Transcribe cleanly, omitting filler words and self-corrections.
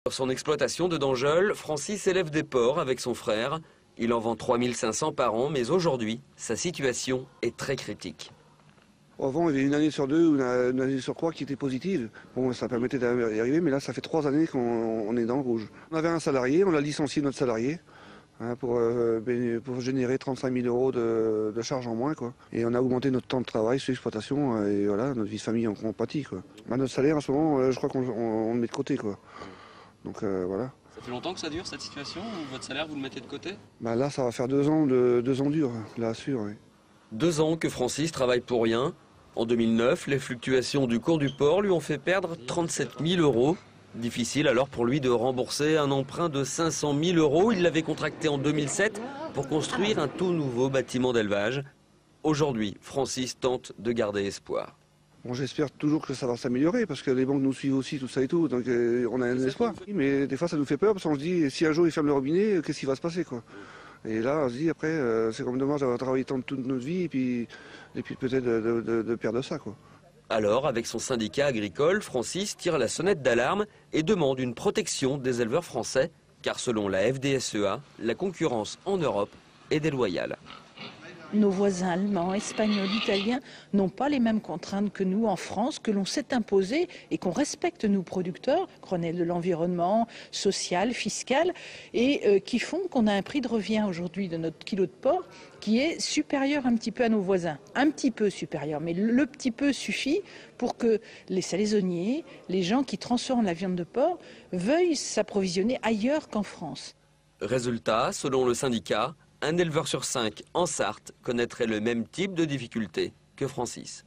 Sur son exploitation de Dangeul, Francis élève des porcs avec son frère. Il en vend 3500 par an, mais aujourd'hui, sa situation est très critique. Avant, il y avait une année sur deux ou une année sur trois qui était positive. Bon, ça permettait d'y arriver, mais là, ça fait 3 années qu'on est dans le rouge. On avait un salarié, on a licencié notre salarié pour générer 35 000 euros de charges en moins, quoi. Et on a augmenté notre temps de travail sur l'exploitation et voilà, notre vie de famille en pâtit, quoi. Notre salaire, en ce moment, je crois qu'on le met de côté, quoi. Donc voilà. Ça fait longtemps que ça dure cette situation ou votre salaire vous le mettez de côté? Là, ça va faire 2 ans, 2 ans durs, là, sûr. Oui. 2 ans que Francis travaille pour rien. En 2009, les fluctuations du cours du porc lui ont fait perdre 37 000 euros. Difficile alors pour lui de rembourser un emprunt de 500 000 euros. Il l'avait contracté en 2007 pour construire un tout nouveau bâtiment d'élevage. Aujourd'hui, Francis tente de garder espoir. Bon, j'espère toujours que ça va s'améliorer parce que les banques nous suivent aussi, tout ça et tout, donc on a un espoir. Mais des fois ça nous fait peur parce qu'on se dit si un jour ils ferment le robinet, qu'est-ce qui va se passer, quoi. Et là on se dit après c'est comme dommage d'avoir travaillé tant toute notre vie et puis peut-être de perdre ça, quoi. Alors, avec son syndicat agricole, Francis tire la sonnette d'alarme et demande une protection des éleveurs français, car selon la FDSEA, la concurrence en Europe est déloyale. Nos voisins allemands, espagnols, italiens n'ont pas les mêmes contraintes que nous en France, que l'on s'est imposé et qu'on respecte nous producteurs, Grenelle de l'environnement, social, fiscal, et qui font qu'on a un prix de revient aujourd'hui de notre kilo de porc qui est supérieur un petit peu à nos voisins. Un petit peu supérieur, mais le petit peu suffit pour que les saisonniers, les gens qui transforment la viande de porc, veuillent s'approvisionner ailleurs qu'en France. Résultat, selon le syndicat, un éleveur sur 5 en Sarthe connaîtrait le même type de difficultés que Francis.